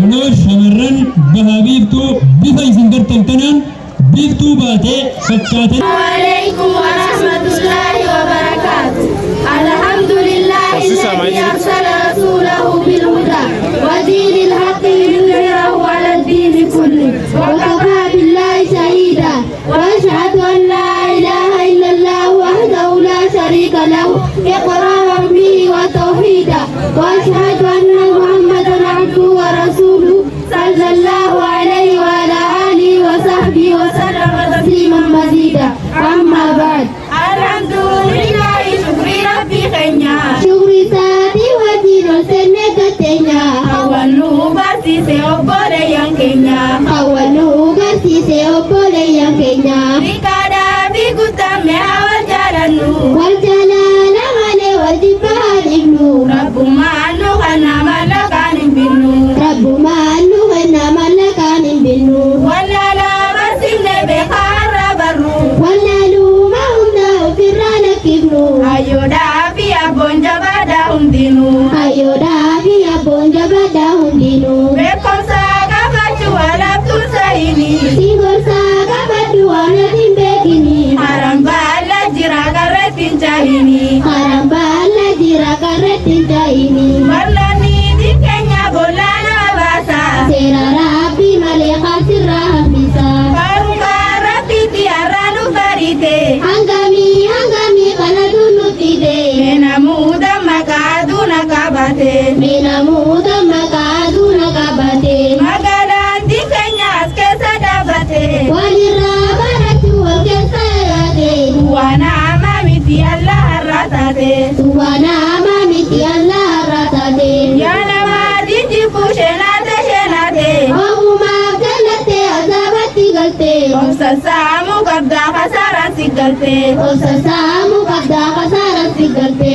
Kunoo shamarran bahaa biiftuu bifa isin gartaltanan biiftuu baatee fakkaatan. Waalaikum warahmatullahi wabarakatuh. Alhamdulillahi alladhi arsala rasulahu bil huda wa dinil haqqi liyudhhirahu 'ala ad-dini kulli wa kafaa billahi shahida wa ashhadu an la ilaha illallah wahdahu la sharika lahu iqraran bihi wa tauhida wa ashhadu anna muhammadan 'abduhu wa rasuluhu sallallahu alaihi wa ala alihi wa sahbihi wa sallam tasliman mazida. Amma ba'd. Alhamdulillah syukri rabbi khanya syukri sati wajiro sene katenya awalu basi se obole yang kenya awalu basi se obole yang kenya bikada bigutame awal jalanu wal jalala mane wajibah ibnu rabbu manu kana malakan ibnu rabbu manu kana malakan ibnu wala la basine bekhara baru wala lu maunda firana kibnu ayo dabi abonja bada undinu ayo dabi abonja bada undinu bekom saga bacu alap tusaini sigor saga badu ana timbegini haram bala jira karetin cahini haram bala jira karetin cahini barlani di Kenya bolana basa sera rapi maleka sirah bisa karuka rapi tiaranu barite hangami kana dunu tide mena muda makaduna kabate mena muda makaduna kabate magalan di Kenya aske sadabate walira baratu aske sayate tuwana mamiti Allah ratate tuwana mamiti Allah ratate yana madi jibu shenate Allahumma galate azabati galte samu kabda khasara sigalte samu kabda khasara sigalte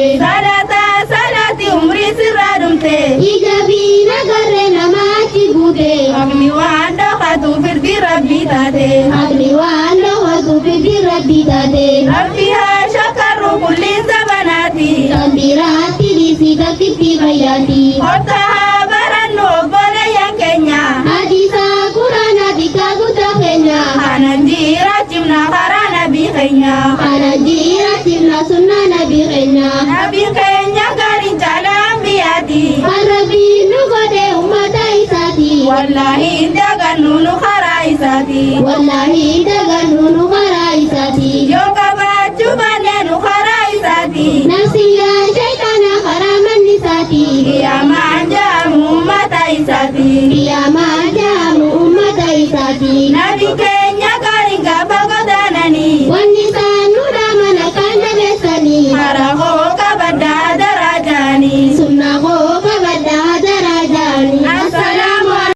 salati umri sirradumte ijabi nagare namachi bude agni wanda khatu firdi rabbi tate agni wanda khatu firdi rabbi tate rabbiha shakaru kulli zamanati tambirati disida kitti bayati otaha baranu bole yang Kenya hadisa Qur'ana dikaguta Kenya anajira cimna karana bi Kenya anajira cimna sunna nabi Kenya garin jalan biati arabi nugode ummata isati wallahi dagan nunu khara isati wallahi dagan nunu khara isati yoga baju banenu khara isati nasiya syaitana kharaman nisati ya majamu ummata isati ya majamu ummata isati nabi Kenya garin gabagodanani wanisa nuda manakanda besani